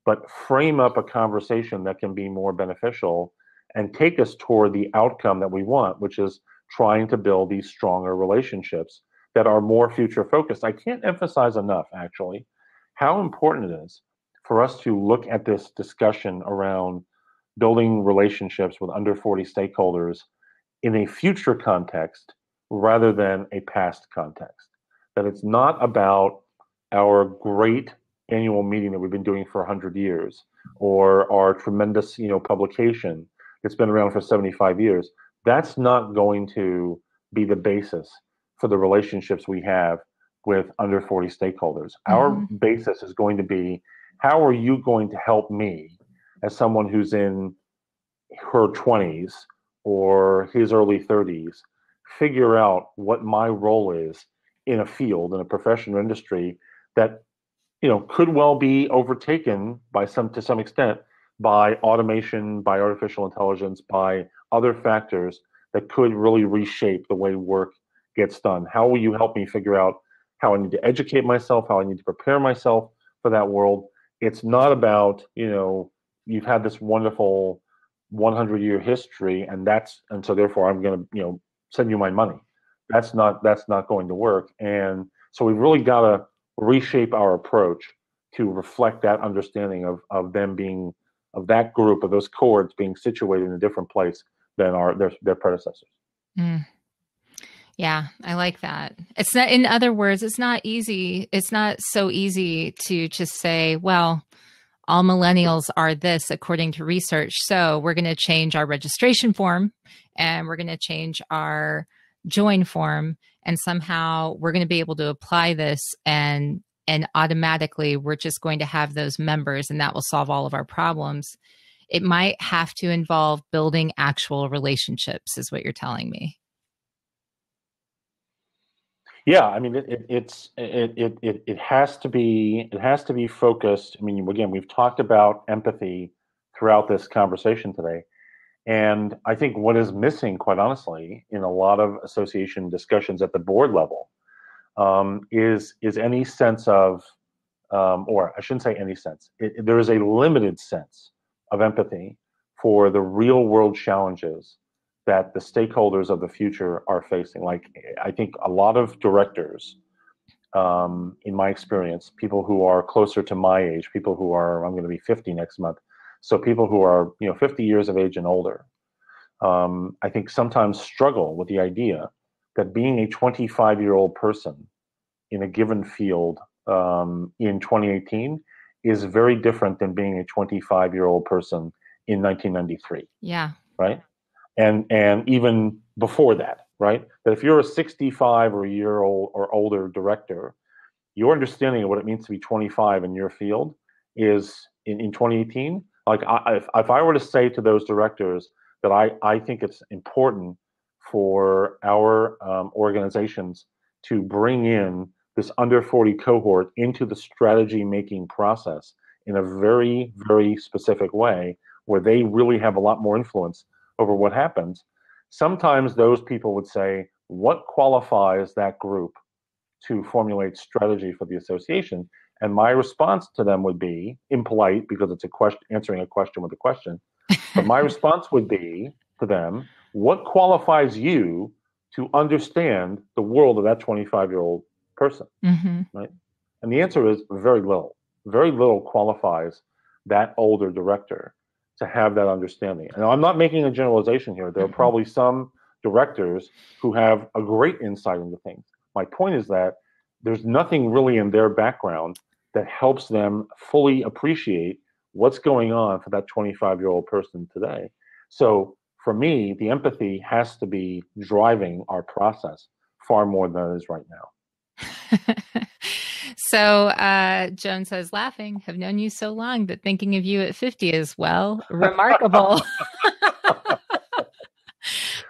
Speaker 2: but frame up a conversation that can be more beneficial and take us toward the outcome that we want, which is trying to build these stronger relationships that are more future focused. I can't emphasize enough, actually, how important it is for us to look at this discussion around building relationships with under 40 stakeholders in a future context rather than a past context. That it's not about our great annual meeting that we've been doing for 100 years, or our tremendous, publication that's been around for 75 years. That's not going to be the basis for the relationships we have with under 40 stakeholders. Mm-hmm. Our basis is going to be, how are you going to help me as someone who's in her 20s or his early 30s figure out what my role is in a field, in a profession or industry that could well be overtaken to some extent by automation, by artificial intelligence, by other factors that could really reshape the way work gets done. How will you help me figure out how I need to educate myself, how I need to prepare myself for that world? It's not about, you've had this wonderful 100-year history, and so therefore I'm going to, send you my money. That's not going to work. And so we've really got to reshape our approach to reflect that understanding of them being, of that group, of those cohorts being situated in a different place than their predecessors. Mm.
Speaker 1: Yeah, I like that. It's not, in other words, it's not easy. It's not so easy to just say, well, all millennials are this according to research, so we're going to change our registration form and we're going to change our join form, and somehow we're going to be able to apply this, and automatically we're just going to have those members and that will solve all of our problems. It might have to involve building actual relationships, is what you're telling me.
Speaker 2: Yeah, I mean, it has to be focused. I mean, again, we've talked about empathy throughout this conversation today, and I think what is missing, quite honestly, in a lot of association discussions at the board level, is any sense of, or I shouldn't say any sense. There is a limited sense of empathy for the real world challenges that the stakeholders of the future are facing. Like, I think a lot of directors in my experience, people who are closer to my age, people who are, I'm going to be 50 next month. So people who are, 50 years of age and older, I think sometimes struggle with the idea that being a 25-year-old person in a given field in 2018 is very different than being a 25-year-old person in 1993.
Speaker 1: Yeah.
Speaker 2: Right. And even before that, right? That if you're a 65 or a year old or older director, your understanding of what it means to be 25 in your field is in 2018. Like if I were to say to those directors that I think it's important for our organizations to bring in this under 40 cohort into the strategy making process in a very, very specific way where they really have a lot more influence over what happens, sometimes those people would say, what qualifies that group to formulate strategy for the association? And my response to them would be impolite because it's a question, answering a question with a question. But my response would be to them, what qualifies you to understand the world of that 25-year-old person?
Speaker 1: Mm-hmm.
Speaker 2: Right? And the answer is very little. Very little qualifies that older director to have that understanding. And I'm not making a generalization here. There are probably some directors who have a great insight into things. My point is that there's nothing really in their background that helps them fully appreciate what's going on for that 25-year-old person today. So for me, the empathy has to be driving our process far more than it is right now.
Speaker 1: So Joan says, laughing, have known you so long that thinking of you at 50 is, well, remarkable.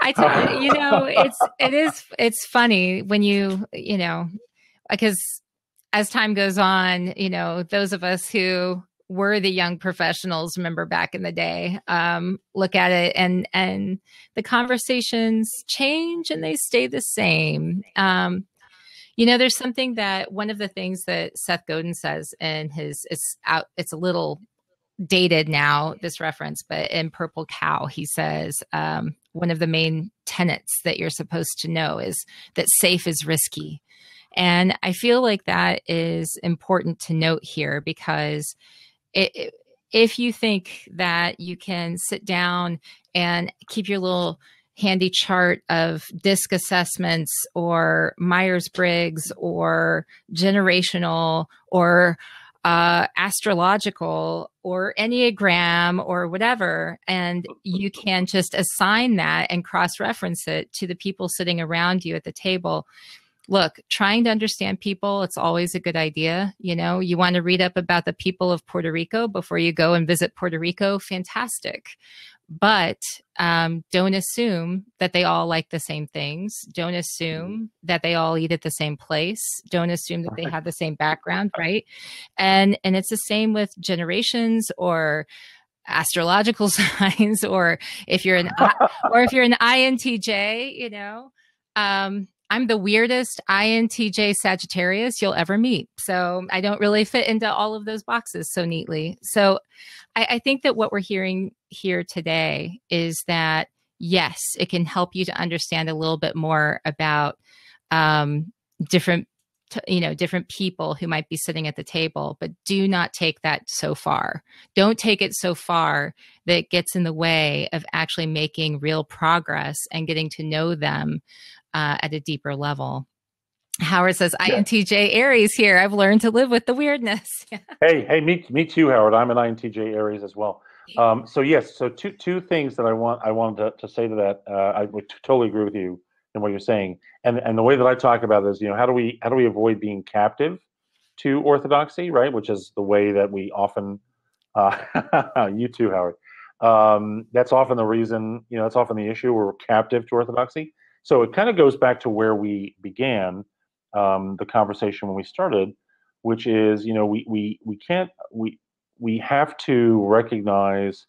Speaker 1: I tell you, it's funny when because as time goes on, those of us who were the young professionals, remember back in the day, look at it and the conversations change and they stay the same. There's something that one of the things that Seth Godin says in it's a little dated now, this reference, but in Purple Cow, he says, one of the main tenets that you're supposed to know is that safe is risky. And I feel like that is important to note here because if you think that you can sit down and keep your little handy chart of DISC assessments or Myers-Briggs or generational or astrological or Enneagram or whatever, and you can just assign that and cross-reference it to the people sitting around you at the table. Look, trying to understand people, it's always a good idea. You want to read up about the people of Puerto Rico before you go and visit Puerto Rico, fantastic. But don't assume that they all like the same things. Don't assume that they all eat at the same place. Don't assume that they have the same background, right? And it's the same with generations or astrological signs, or if you're an INTJ, I'm the weirdest INTJ Sagittarius you'll ever meet. So I don't really fit into all of those boxes so neatly. So I think that what we're hearing here today is that, yes, it can help you to understand a little bit more about different people who might be sitting at the table, but do not take that so far. Don't take it so far that it gets in the way of actually making real progress and getting to know them at a deeper level. Howard says, INTJ Aries here. I've learned to live with the weirdness.
Speaker 2: Hey, me too, Howard. I'm an INTJ Aries as well. So yes, so two things that I wanted to say to that. I would totally agree with you in what you're saying, and the way that I talk about this, how do we avoid being captive to orthodoxy, right? Which is the way that we often, you too, Howard. That's often the reason, that's often the issue. We're captive to orthodoxy. So it kind of goes back to where we began the conversation when we started, which is, we have to recognize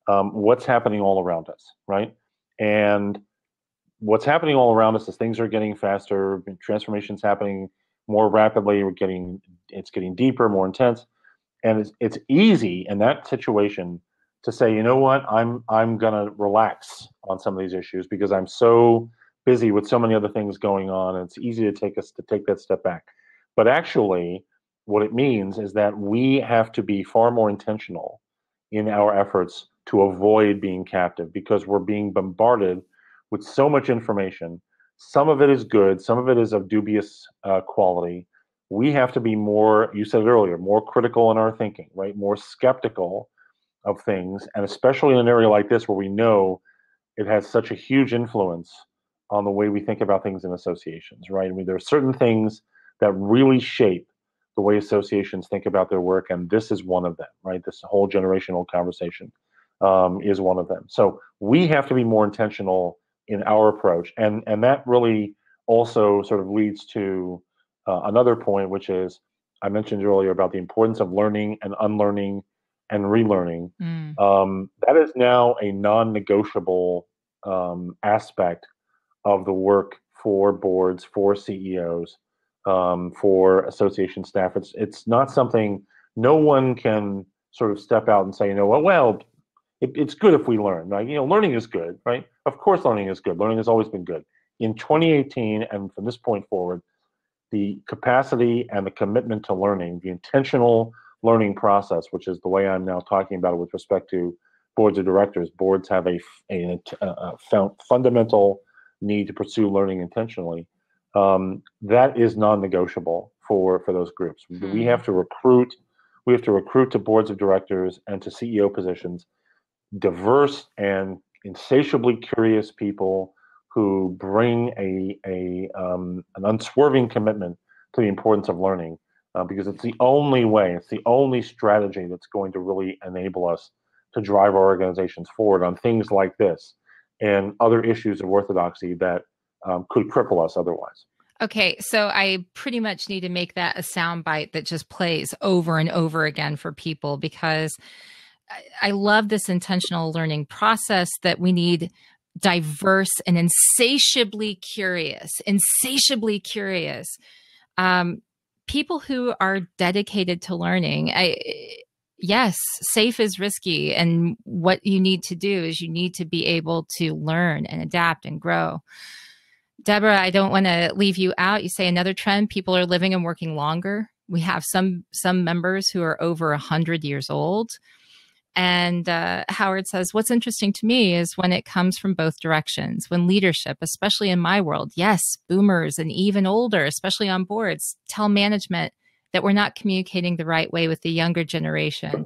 Speaker 2: what's happening all around us, right? And what's happening all around us is things are getting faster, transformation's happening more rapidly. It's getting deeper, more intense, and it's easy in that situation to say, you know what, I'm gonna relax on some of these issues because I'm so busy with so many other things going on, and it's easy to take that step back. But actually, what it means is that we have to be far more intentional in our efforts to avoid being captive, because we're being bombarded with so much information. Some of it is good, some of it is of dubious quality. We have to be more, you said it earlier, more critical in our thinking, right? More skeptical of things, and especially in an area like this where we know it has such a huge influence on the way we think about things in associations, right? I mean, there are certain things that really shape the way associations think about their work, and this is one of them, right? This whole generational conversation is one of them. So we have to be more intentional in our approach, and that really also sort of leads to another point, which is I mentioned earlier about the importance of learning and unlearning and relearning. That is now a non-negotiable aspect of the work for boards, for CEOs, for association staff. It's not something, no one can sort of step out and say, well, it's good if we learn, right? Learning is good, right? Of course, learning is good. Learning has always been good. In 2018, and from this point forward, the capacity and the commitment to learning, the intentional learning process, which is the way I'm now talking about it with respect to boards of directors. Boards have a fundamental need to pursue learning intentionally. That is non-negotiable for those groups. We have to recruit. We have to recruit to boards of directors and to CEO positions diverse and insatiably curious people who bring an unswerving commitment to the importance of learning, because it's the only way, it's the only strategy that's going to really enable us to drive our organizations forward on things like this and other issues of orthodoxy that could cripple us otherwise.
Speaker 1: Okay, so I pretty much need to make that a soundbite that just plays over and over again for people, because I love this intentional learning process, that we need diverse and insatiably curious people who are dedicated to learning. Yes, safe is risky. And what you need to do is you need to be able to learn and adapt and grow. Deborah, I don't want to leave you out. You say another trend, people are living and working longer. We have some members who are over 100 years old. And Howard says, what's interesting to me is when it comes from both directions, when leadership, especially in my world, yes, boomers and even older, especially on boards, tell management that we're not communicating the right way with the younger generation.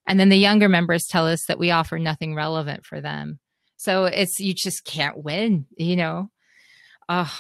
Speaker 1: And then the younger members tell us that we offer nothing relevant for them. So you just can't win, Oh,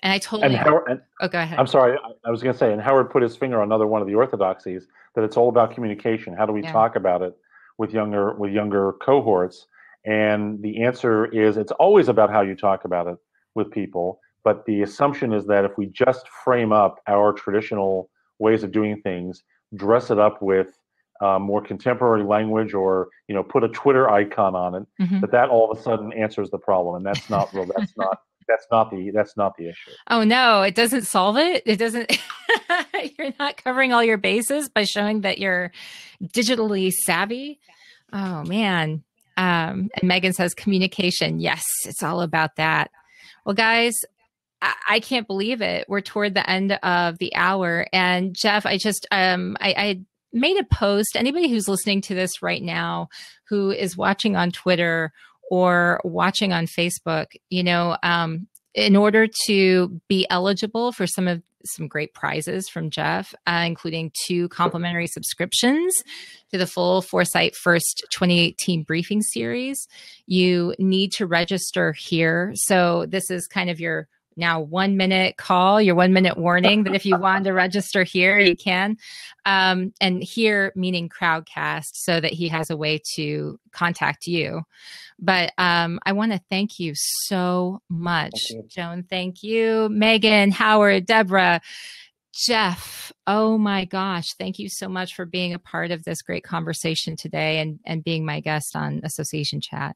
Speaker 1: and I totally.
Speaker 2: And Howard,
Speaker 1: go ahead.
Speaker 2: I'm sorry, I was going to say, and Howard put his finger on another one of the orthodoxies, that it's all about communication. How do we talk about it with younger cohorts? And the answer is, it's always about how you talk about it with people. But the assumption is that if we just frame up our traditional ways of doing things, dress it up with more contemporary language, or put a Twitter icon on it, that all of a sudden answers the problem, and that's not real. That's not the issue.
Speaker 1: Oh no, it doesn't solve it. It doesn't. You're not covering all your bases by showing that you're digitally savvy. Oh man. And Megan says communication. Yes, it's all about that. Well, guys, I can't believe it. We're toward the end of the hour, and Jeff, I made a post. Anybody who's listening to this right now, who is watching on Twitter or watching on Facebook, in order to be eligible for some great prizes from Jeff, including 2 complimentary subscriptions to the full Foresight First 2018 briefing series, you need to register here. So this is kind of your now 1-minute call, your 1-minute warning that if you want to register here, you can. And here meaning Crowdcast, so that he has a way to contact you. But I want to thank you so much, Joan. Thank you, Megan, Howard, Deborah, Jeff. Oh my gosh. Thank you so much for being a part of this great conversation today and being my guest on Association Chat.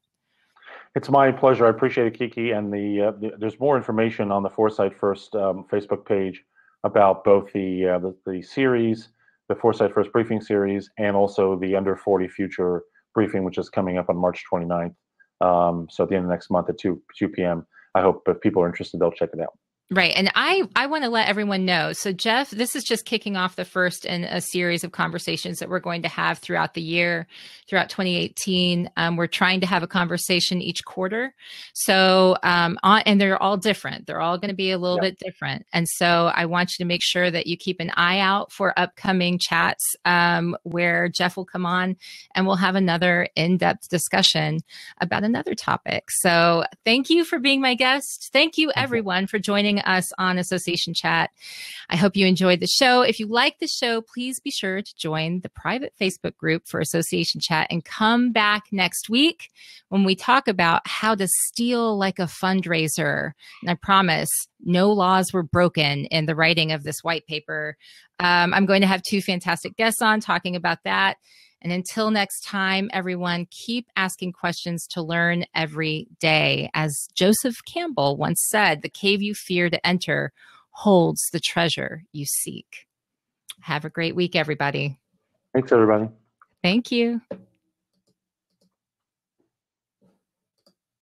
Speaker 2: It's my pleasure. I appreciate it, Kiki. And there's more information on the Foresight First Facebook page about both the series, the Foresight First briefing series, and also the Under 40 Future briefing, which is coming up on March 29th. So at the end of next month at 2 p.m. I hope if people are interested, they'll check it out.
Speaker 1: Right. And I want to let everyone know. So, Jeff, this is just kicking off the first in a series of conversations that we're going to have throughout the year, throughout 2018. We're trying to have a conversation each quarter. So, and they're all different. They're all going to be a little bit different. And so I want you to make sure that you keep an eye out for upcoming chats where Jeff will come on and we'll have another in-depth discussion about another topic. So thank you for being my guest. Thank you, everyone, for joining us on Association Chat. I hope you enjoyed the show. If you like the show, please be sure to join the private Facebook group for Association Chat and come back next week when we talk about how to steal like a fundraiser. And I promise no laws were broken in the writing of this white paper. I'm going to have two fantastic guests on talking about that. And until next time, everyone, keep asking questions to learn every day. As Joseph Campbell once said, the cave you fear to enter holds the treasure you seek. Have a great week, everybody.
Speaker 2: Thanks, everybody.
Speaker 1: Thank you.